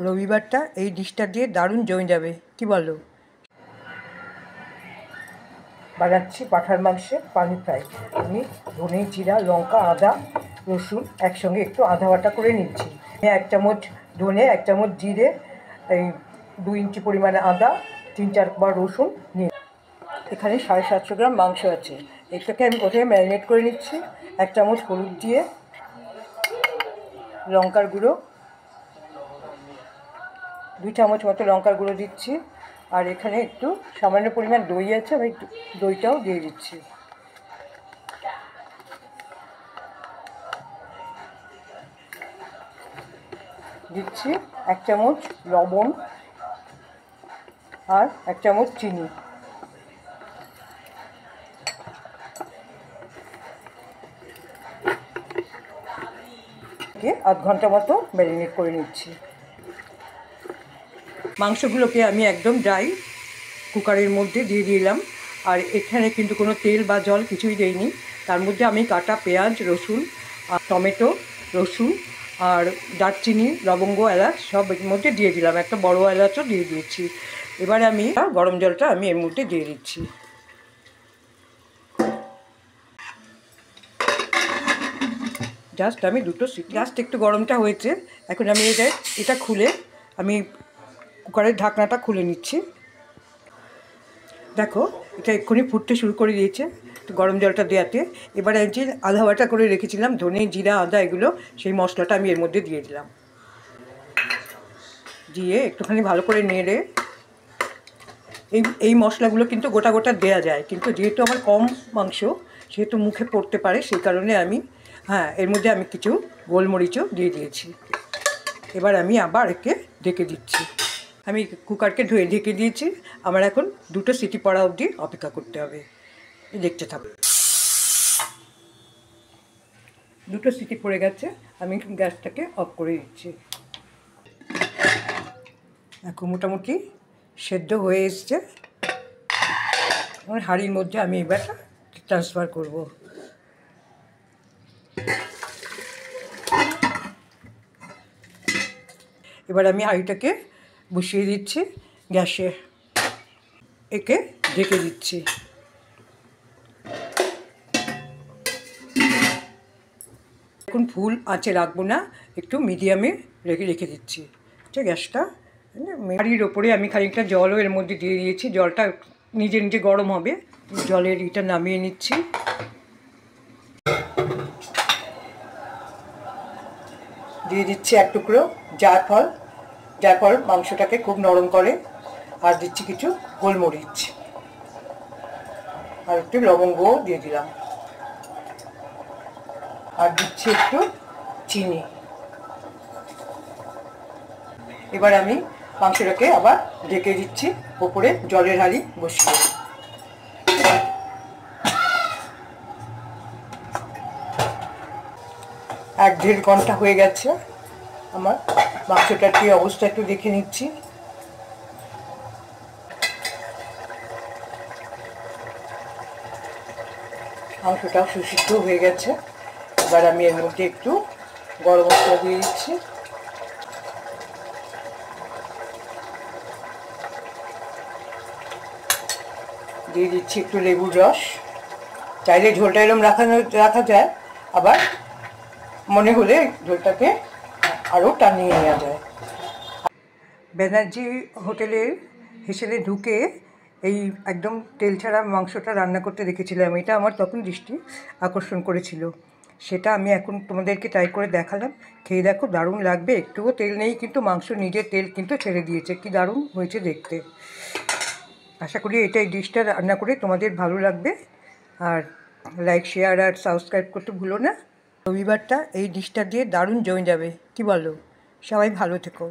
রবিবারটা এই ডিশটা দিয়ে দারুণ জমে যাবে, কি বলো? বানাচ্ছি পাঁঠার মাংসের পানি ফ্রাই। আমি ধনে, জিরা, লঙ্কা, আদা, রসুন একসঙ্গে একটু আধা বাটা করে নিচ্ছি। 1 চামচ ধনে, 1 চামচ জিরে, এই 2 ইঞ্চি পরিমাণে আদা, 3-4 বার রসুন নিয়ে এখানে 750 গ্রাম মাংস আছে। এটাকে আমি প্রথমে ম্যারিনেট করে নিচ্ছি। 1 চামচ হলুদ দিয়ে, লঙ্কার গুঁড়ো 2 চামচ মতো লঙ্কার গুঁড়ো দিচ্ছি। আর এখানে একটু সামান্য পরিমাণ দই আছে, আমি একটু দইটাও দিয়ে দিচ্ছি। দিচ্ছি 1 চামচ লবণ আর 1 চামচ চিনি। আধ ঘন্টা মতো ম্যারিনেট করে নিচ্ছি। মাংসগুলোকে আমি একদম ড্রাই কুকারের মধ্যে দিয়ে দিলাম। আর এখানে কিন্তু কোনো তেল বা জল কিছুই দেইনি। তার মধ্যে আমি কাটা পেঁয়াজ, রসুন, আর টমেটো, রসুন আর দারচিনি, লবঙ্গ, এলাচ সব এর মধ্যে দিয়ে দিলাম। একটা বড় এলাচও দিয়ে দিয়েছি। এবারে আমি গরম জলটা আমি এর মধ্যে দিয়ে দিচ্ছি। জাস্ট আমি দুটো সিটি, জাস্ট একটু গরমটা হয়েছে। এখন আমি এটা খুলে আমি কুকারের ঢাকনাটা খুলে নিচ্ছি। দেখো, এটা এক্ষুনি ফুটতে শুরু করে দিয়েছে গরম জলটা দেওয়াতে। এবারে আমি যে আধা বাটা করে রেখেছিলাম ধনে, জিরা, আদা এগুলো, সেই মশলাটা আমি এর মধ্যে দিয়ে দিলাম। দিয়ে একটুখানি ভালো করে নেড়ে, এই মশলাগুলো কিন্তু গোটা গোটা দেওয়া যায়, কিন্তু যেহেতু আমার কম মাংস সেহেতু মুখে পড়তে পারে, সেই কারণে আমি এর মধ্যে আমি কিছু গোলমরিচও দিয়ে দিয়েছি। এবার আমি আবার একে ঢেকে দিচ্ছি। আমি কুকারকে ধুয়ে ঢেকে দিয়েছি। আমার এখন দুটো সিটি পড়া অবধি অপেক্ষা করতে হবে। দেখতে থাকো। দুটো সিটি পড়ে গেছে, আমি গ্যাসটাকে অফ করে দিচ্ছি। এখন মোটামুটি সেদ্ধ হয়ে এসছে। আমার হাঁড়ির মধ্যে আমি এবার ট্রান্সফার করব। এবার আমি হাঁড়িটাকে বসিয়ে দিচ্ছি গ্যাসে, একে ঢেকে দিচ্ছি। এখন ফুল আঁচে রাখবো না, একটু মিডিয়ামে রেখে দিচ্ছি। আচ্ছা, গ্যাসটা হাঁড়ির ওপরে আমি খানিকটা জলও এর মধ্যে দিয়ে দিয়েছি। জলটা নিজে নিজে গরম হবে। জলের এটা নামিয়ে নিচ্ছি। দিয়ে দিচ্ছি 1 টুকরো জায়ফল। জায়ফল মাংসটাকে খুব নরম করে। আর দিচ্ছি কিছু গোলমরিচ আর একটু লবঙ্গও দিয়ে দিলাম। আর দিচ্ছি একটু চিনি। এবার আমি মাংসটাকে আবার ঢেকে দিচ্ছি, ওপরে জলের হাঁড়ি বসিয়ে। 1-1.5 ঘন্টা হয়ে গেছে। আমার মাংসটার কি অবস্থা একটু দেখে নিচ্ছি। মাংসটাও সুসিদ্ধ হয়ে গেছে। এবার আমি এর মধ্যে একটু গরম মশলা দিয়ে দিচ্ছি। দিয়ে দিচ্ছি একটু লেবুর রস। চাইলে ঝোলটা এরকম রাখা যায়, আবার মনে হলে ঝোলটাকে আরও টানিয়ে নেওয়া যায়। ব্যানার্জি হোটেলের হেসেলে ঢুকে এই একদম তেল ছাড়া মাংসটা রান্না করতে দেখেছিলাম। এটা আমার তখন দৃষ্টি আকর্ষণ করেছিল। সেটা আমি এখন তোমাদেরকে ট্রাই করে দেখালাম। খেয়ে দেখো, দারুণ লাগবে। একটুও তেল নেই, কিন্তু মাংস নিজের তেল কিন্তু ছেড়ে দিয়েছে। কি দারুণ হয়েছে দেখতে। আশা করি এই ডিশটা রান্না করে তোমাদের ভালো লাগবে। আর লাইক, শেয়ার আর সাবস্ক্রাইব করতে ভুলো না। রবিবারটা এই ডিশটা দিয়ে দারুণ জমে যাবে, কি বলো? সবাই ভালো থেকো।